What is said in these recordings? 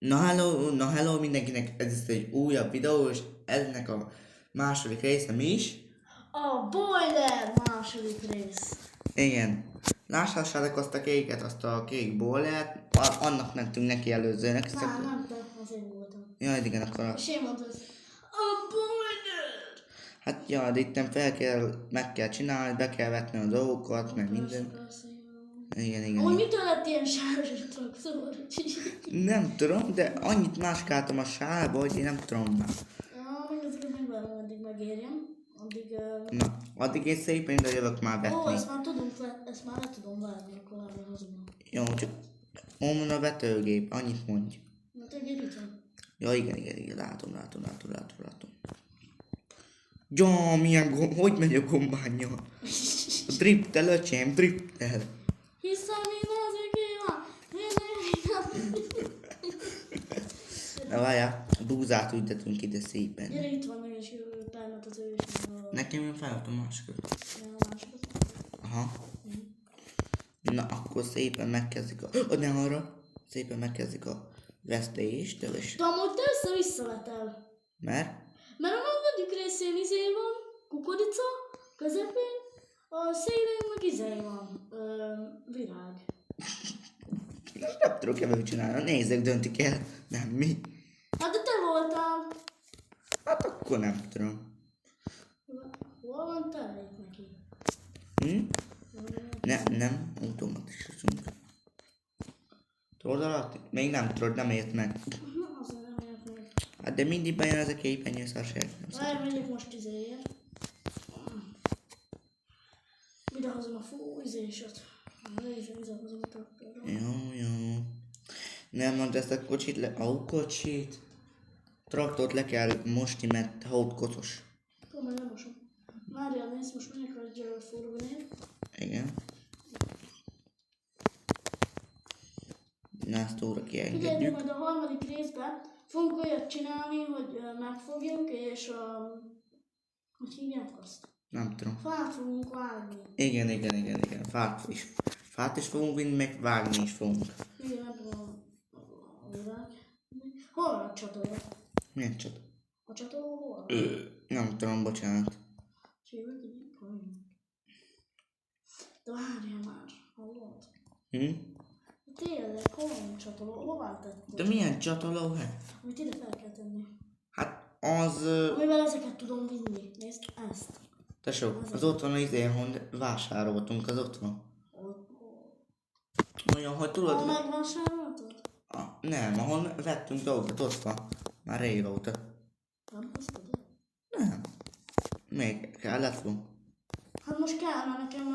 Na hello mindenkinek, ez itt egy újabb videó, és ennek a második része mi is? A boiler második rész. Igen. Lássátok azt a kéket, azt a kék boilert, annak mentünk neki előzőnek. Nem, az én voltam. Ja, igen, akkor És én mondtam, a boiler! Hát ja, de itt meg kell csinálni, be kell vetni a dolgokat, meg minden. Persze, Igen. Amúgy mitől lett ilyen sárga traktor? Nem tudom, de annyit máskáltam a sárba, hogy én nem tudom már. Ja, még azért megvárom, addig megérjem. Addig... Na, addig én szépen ide jövök már vetni. Ó, ezt már le tudom vágni, akkor várni hazudom. Jó, csak onnan a vetőgép, annyit mondj. Na te itt van. Ja, igen, látom. Ja, hogy megy a gombánya? Driptel, öcsém, driptel. Hiszen én azért Na várjál, búzát ültetünk ide szépen. Gyere, itt van meg, és permet az ő is. Nekem én felvettem másikat. A másikat. Aha. Na, akkor szépen megkezdik nem arra. Szépen megkezdik a vesztést, és... De amúgy te össze-visszavetel. Mert? Mert a negyedik részén van, kukorica, közepén, a szélén meg van, virág. Nem tudok ebben csinálni, nézzük, döntik el, nem mi. Hát de te voltál. Hát akkor nem tudom. Hol van te itt neki? Nem, automatizmusunk. Tudod alatt? Még nem tudod, nem ért meg. Azért nem ért meg. Hát de mindig bejön ez a képernyő szarság. Várj, megyek most izéért. Idehozom a izésot. Idehozom a traktorra. Jó. Nem mondd ezt a kocsit kocsit. Traktort le kell mosni, mert hótkocos. Akkor majd lemosom. Várjál, nézd, most megyek egy furgonért. Igen. Na, ezt óra Figyelj, kiengedjük. majd a harmadik részben fogunk olyat csinálni, hogy megfogjuk, és hogy hívják azt? Nem tudom. Fát fogunk vágni. Igen. Fát is fogunk vinni, meg vágni is fogunk. Igen, ebben a virág. Hol van a csatoló? Milyen csat? A csatoló hol van? Nem tudom, bocsánat. Csívek így? De várjál már, hallod? Tényleg, hol van a csatoló? Hová tetted? De milyen csatoló, hát? Amit ide fel kell tenni. Hát az... Amivel ezeket tudom vinni. Nézd, ezt. Tesó, az ott van az ahol vásároltunk, az ott van. Olyan, hogy tudod... Ahol megvásároltad? Nem, ahol vettünk dolgot, ott van. Már régóta. Nem hoztad? Nem. Még kellett volna. Hát most kell, mert nekem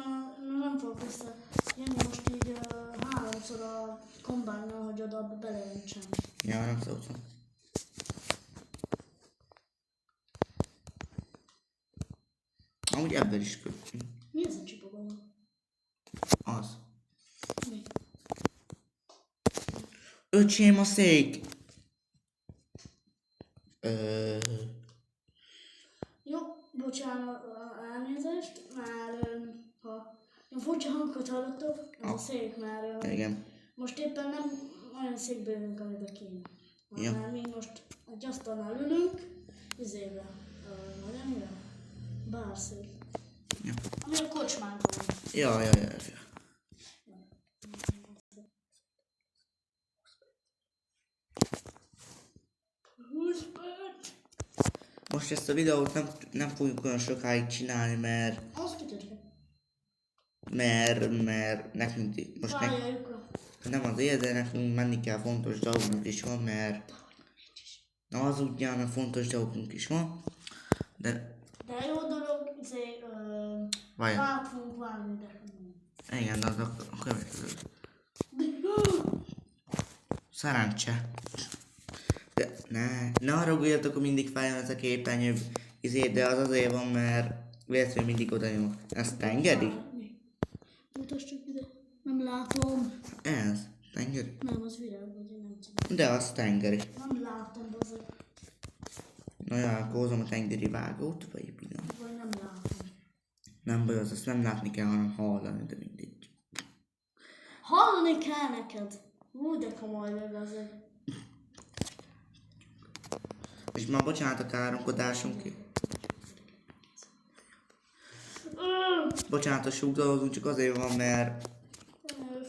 nem fogok visszajönni most így háromszor a kombánnal, hogy oda beleöntsem. Ja, nem szóltam. Amúgy ebben is kötünk. Mi ez a csipogó? Az. Mi? Öcsém a szék! Jó, bocsánat, elnézést, már ha én furcsa hangokat hallottok, ez a szék már Igen. most éppen nem olyan székbe ülünk, amiben kéne. Ja. Mert mi most egy asztalnál ülünk, izébe, amire? Bárszék. Ja. Ami a kocsmánkon van. Ja. Most ezt a videót nem fogjuk olyan sokáig csinálni, mert Az kitörke. nekünk most Várjáljuk. nem azért, de nekünk menni kell, fontos dolgunk is van, mert na az ugyan fontos dolgunk is van, de De jó dolog, fát fogunk vágni, de igen, az a következő. Szerencse. De ne haragudjatok, hogy mindig feljön ez a képernyő, de az azért van, mert véletlenül mindig oda nyomok. Ezt engedi? Mutasd csak ide. Nem látom. Ez, tengeri. Nem, az virág, vagy én nem tudom. De az tengeri. Nem látom, bazeg. Na ja, akkor hozom a tengeri vágót, vagy pillanat. Vagy nem látom. Nem baj, azt nem látni kell, hanem hallani, de mindegy. Hallani kell neked. Úgy de komoly vagy, bazeg. És már bocsánat a káromkodásunk. Bocsánat, a súgdolgozunk csak azért van, mert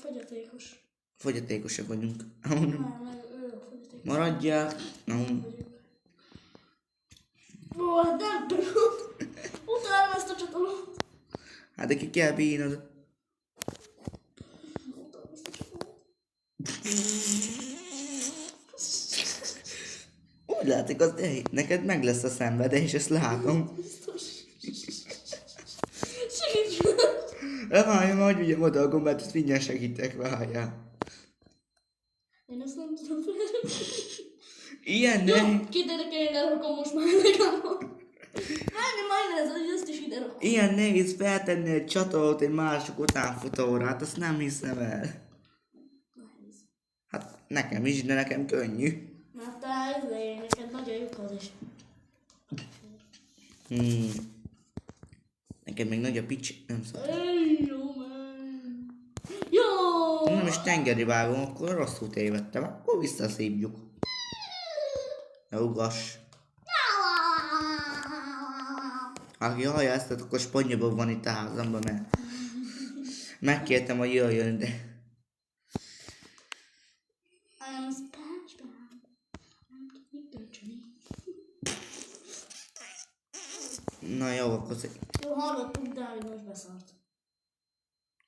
Fogyatékos. fogyatékosak vagyunk. Fogyatékos. Maradjál. Ó, hát nem tudom. Utálom ezt a csatolót. Hát de ki kell bírnod. Utálom ezt a csatolót. Úgy látszik, az neked meg lesz a szenvede, és ezt látom. Biztos. Segíts! Várjál, majd vigyem oda a gombát, ezt mindjárt segítek, várjál. Én ezt nem tudom felvenni. Ilyen ne... Jó, kiderek, én ide rakom most már legalább. Majd ez, hogy ezt is ide rakom. Ilyen nehéz feltenni egy csatolót egy másik utánfutóra, hát azt nem hiszem el. Nehéz. Hát nekem is, de nekem könnyű. Hát te neked nagyon lyukad is. Neked még nagy a pics, nem szól. Jó, man. Jó! Nem is tengeri vágom, akkor rosszul tévedtem, akkor visszaszívjuk. Ne ugass. Aki hallja ezt, akkor Spongyabob van itt a házamban, mert megkértem, hogy jöjjön, de... I am SpongeBob. Nem tudnék dönteni. Na jó, akkor Jó, hallottuk, Dávid most beszart.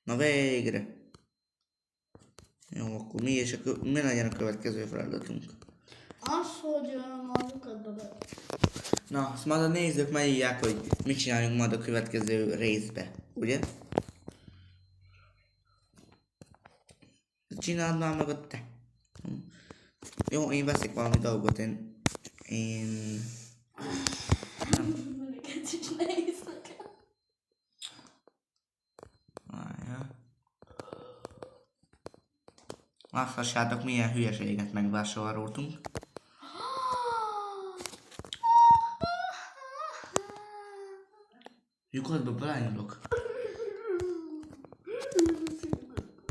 Na végre. Jó, akkor mi legyen a következő feladatunk? Az, hogy a lukadba be. Na, azt majd a nézők megírják, hogy mit csináljunk majd a következő részbe, ugye? Csináld már meg a te. Jó, én veszek valami dolgot, én... Neked is nehéz nekem. Várjál. Láthassátok, milyen hülyeséget megvásároltunk. Lyukadba belenyúlok.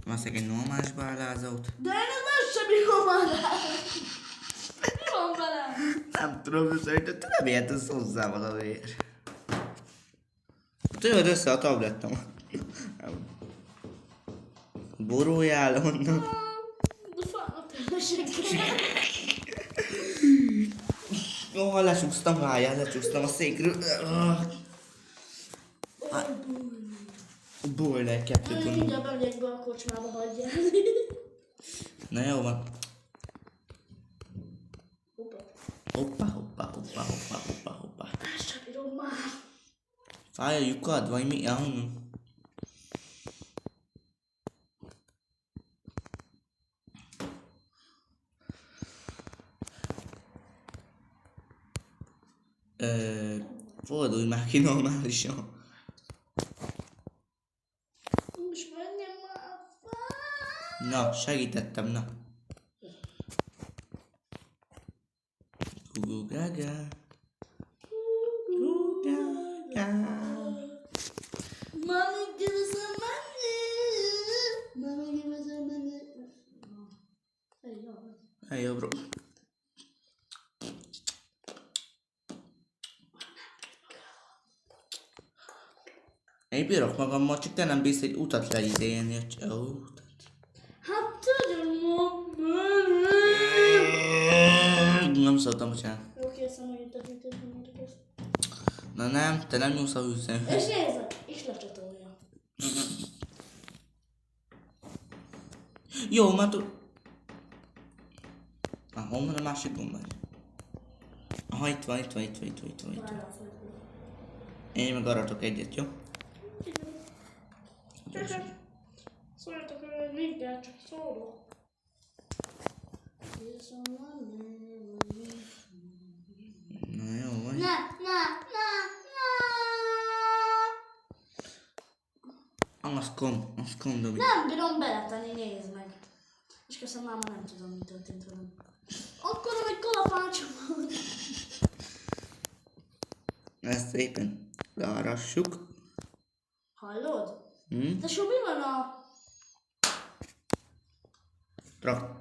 Veszek egy normális bálázót. De én ez sem bírom már. Mi van vele? Nem tudom, de szerintem te nem értesz hozzá valamiért. Töröd össze a tablettem. Boruljál onnan. De fáradt a seggel. Jó, lecsúsztam, várjál, lecsúsztam a székről. Boiler 2. Mindjárt bemegyek be a kocsmába, hagyjál. Na jó van. Hoppá. Hoppa. Ezt sem bírom már. Fáj a lyukad, vagy mi? Ahonnan. Fordulj már ki normálisan. Most menjem már. Na, segítettem, na. Gugugaga. Gugugaga. Mommy, give us some money. Mommy, give us some money. Hey, jó. Hey, jó, bro. Én bírok magammal, csak te nem bírsz egy utat leidélni a csót. Hát tudom, Nem szóltam, bocsánat. jó, készem, hogy itt a hűtőt kész. Na nem, te nem nyúlsz a És hűszemhez. nézd, és lecsatolja. Jó, már tud... Hol van a másik gombány? Aha, itt van. Várjál, Én meg aratok egyet, jó? szóljatok, hogy mindjárt csak szólok. Na jó, vagy. Na. Az kom, Domi. Nem bírom beletenni, nézd meg. És köszönöm, már nem tudom, mi történt velem. Akkor egy kalapácsom van. Ezt szépen learassuk. Hallod? Hm? De so mi van a...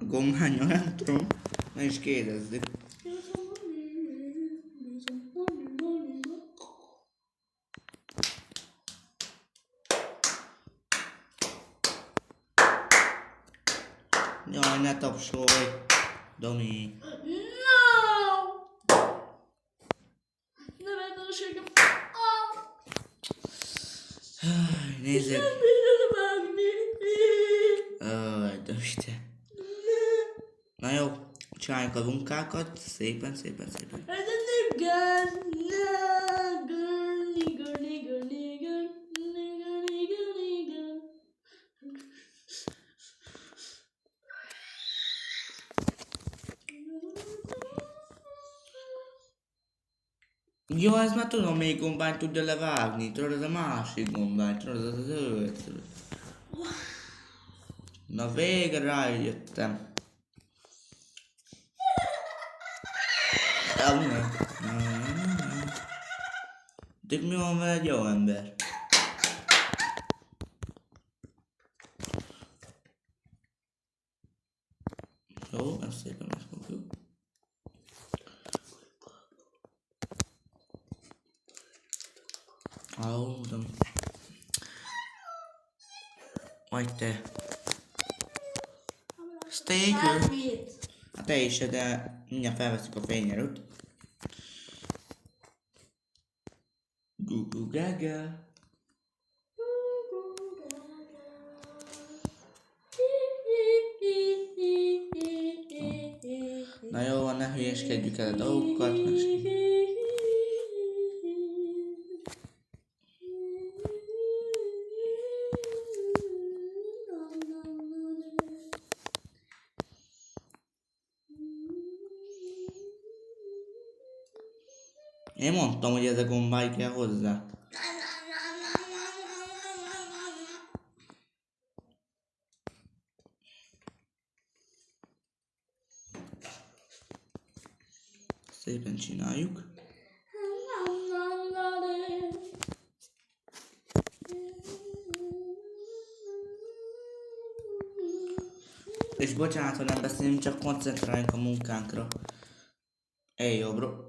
Gombányon, nem tudom. Ne is kérdezzük. tapsolj! Domi. No! Nem lehetőségem. Nézzük. Nem bírod vágni. De te. Na jó, csináljuk a munkákat. Szépen. Ez a nigger. Nigger. Jó, ezt már tudom, melyik gombány tudja levágni. Tudod, ez a másik gombány. Tudod, ez az őt. Na végre rájöttem. Tök mi van vele egy jó ember? Jó, ezt szépen megfogjuk. Tudom. Vagy te. Steak. Mit? Hát te is, de mindjárt felveszünk a fényerőt. Gugu gaga. Na jó van, ne hülyeskedjük el a dolgokat. Én mondtam, hogy ez a gombáj kell hozzá. Szépen csináljuk. És bocsánat, ha nem beszélünk, csak koncentráljunk a munkánkra. Ej, jó, bro.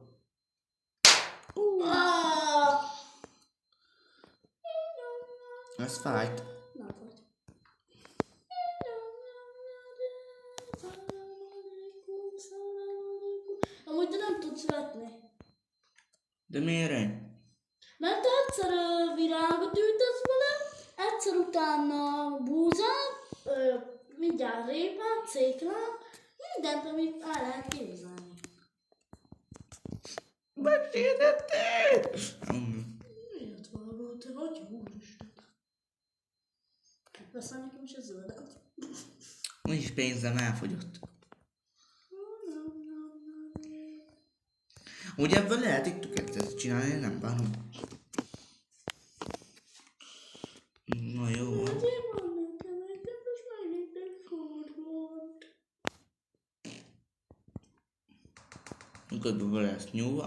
Ez fájt. Amúgy te nem tudsz vetni. De miért én? Mert egyszer virágot ültetsz bele, egyszer utána búzát, mindjárt répát, céklát, mindent, amit el lehet képzelni. Megsértettél! Miért vágod, te vagy úristen? Veszel nekem is a zöldet? Úgyis pénzem elfogyott. Ugye ebből lehet TikToket csinálni, nem bánom. Na jó. Mikor be lesz nyúl,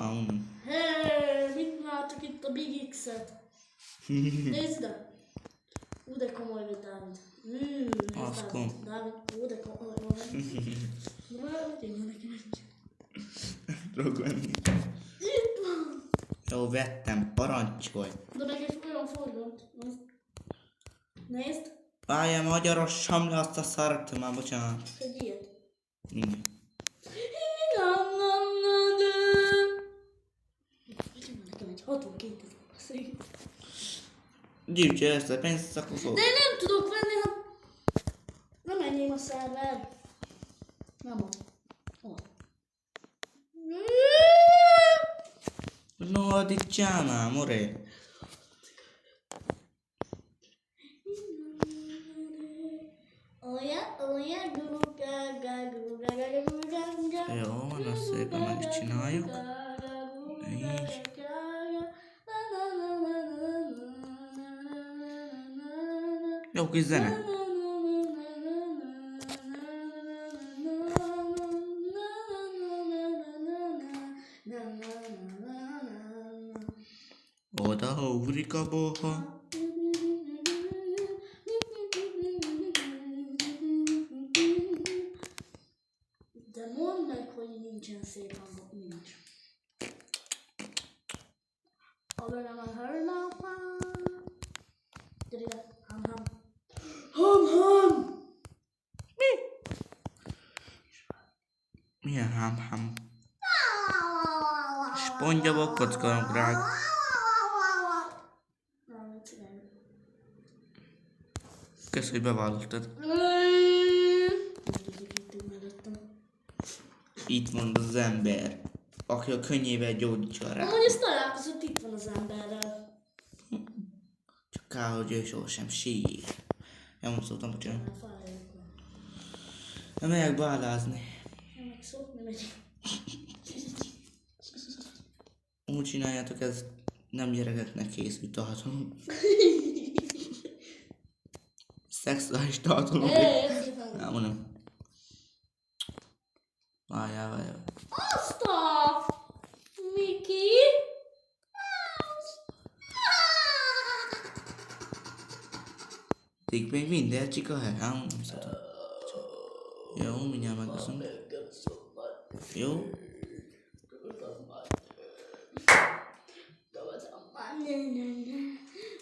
Mit látok itt a Big X-et? Nézd ide! De komoly vagy, Dávid. Az kom. Dávid, de komoly vagy. Tényleg nekem egy. Tudok venni. Itt van! Jó, vettem, parancsolj. De meg egy olyan forgont. Nézd! Várjál, magyarossam le azt a szart, már bocsánat. Egy ilyet. Igen. Nekem egy 62 ezer szék. Gyűjtse ezt a pénzt, szakaszol. De én nem tudok venni, ha... Nem ennyi a szerver. Nem van. No, addig csinálnál, more. Jó, van, azt szépen meg is csináljuk. Így. Jó kis zene. Oda ugrik a boha. De mondd meg, hogy nincsen szép hangok, nincs. Abban a hörnapán. Gyere ide, ham. Mi? Milyen ham. Spongyabok, kockarongrág. Kösz, hogy bevallottad. Itt van az ember, aki a könnyével gyógyítja rá. Amúgy ezt találkozott, itt van az emberrel. Csak kár, hogy ő sohasem sír. Nem szóltam, bocsánat. Nem megyek bálázni. Nem megszokni megyek. Úgy csináljátok, ez nem gyerekeknek készült tartalom. Szexuális tartalom. Nem mondom. Várjál. Azt a... Miki? Tik még minden csika hely. Nem szóltam. Jó, mindjárt megveszem. Jó?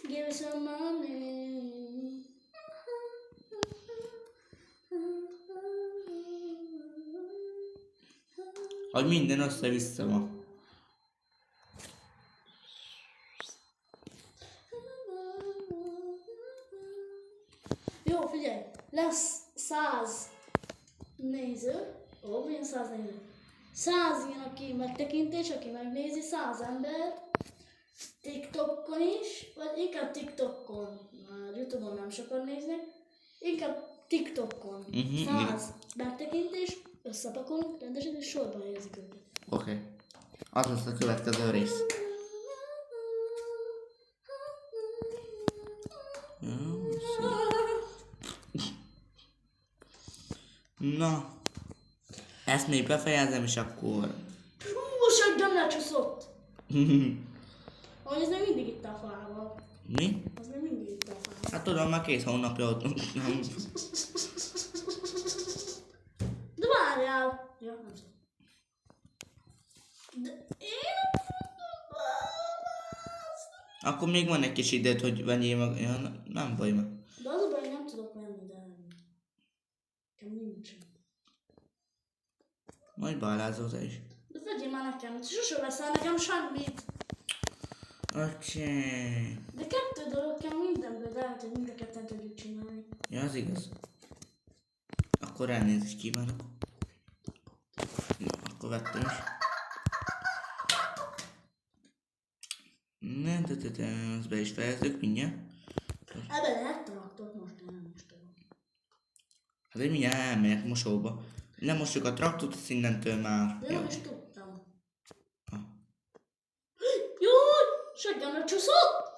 Give me some money. Hogy minden össze-vissza van. Jó, figyelj, lesz 100 néző. Ó, milyen 100 néző? 100 ilyen, aki megtekintés, aki megnézi, 100 ember. TikTokon is, vagy inkább TikTokon. Már Youtube-on nem sokan néznek. Inkább TikTokon. 100 megtekintés, összepakolunk rendesen, és sorba helyezik őket. Oké. Az lesz a következő rész. Jó, na. Ezt még befejezem, és akkor... Most nem lecsúszott! Ahogy ez még mindig itt a fával. Mi? Az még mindig itt a fával. Hát tudom, már 2 hónapja ott. De várjál! Ja, nem tudom. De én nem fogom választani. Akkor még van egy kis időt, hogy vegyél meg... Ja, nem baj meg. De az a baj, nem tudok menni, de... Nekem nincsen. Majd bálázol te is. De vegyél már nekem, sose veszel nekem semmit. Öcsé. De 2 dolog kell mindenből, de lehet, hogy mind a ketten tudjuk csinálni. Ja, az igaz. Akkor elnézést kívánok. Na, akkor vettem is. Nem, ezt be is fejezzük mindjárt. Ebben lehet traktort, most én nem is tudom. Hát én mindjárt elmegyek mosóba. Lemossuk a traktort, azt innentől már. De nem is tudtam. Ah. Jaj! Seggemre csúszott!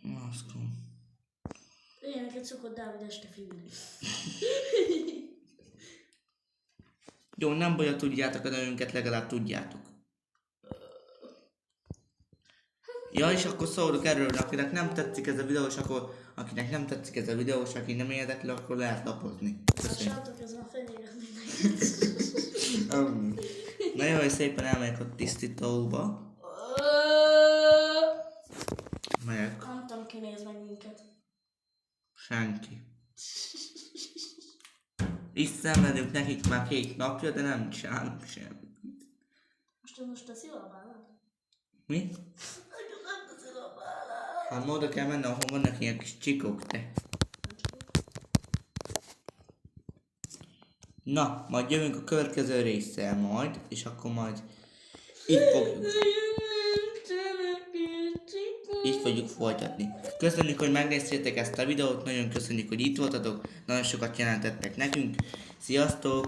Maszkom. Ilyeneket szokott Dávid este figyelni. Jó, nem baj, ha tudjátok a nevünket, legalább tudjátok. Ja, és akkor szólok erről, akinek nem tetszik ez a videó, és akkor akinek nem tetszik ez a videó, és aki nem érdekli, akkor lehet lapozni. Köszönjük. Sátok, ez már fenyéget mindenki. Na jó, és szépen elmegyek a tisztítóba. Megyek. Nem tudom, ki néz meg minket. Senki. Így szenvedünk nekik már 2 napja, de nem csinálunk semmit. Most teszi a bálát? Mi? Nem teszi a bálát. Hát módra kell menni, ahol vannak ilyen kis csikok, te. Na, majd jövünk a következő résszel majd, és akkor majd így fogjuk folytatni. Köszönjük, hogy megnéztétek ezt a videót, nagyon köszönjük, hogy itt voltatok, nagyon sokat jelentettek nekünk. Sziasztok!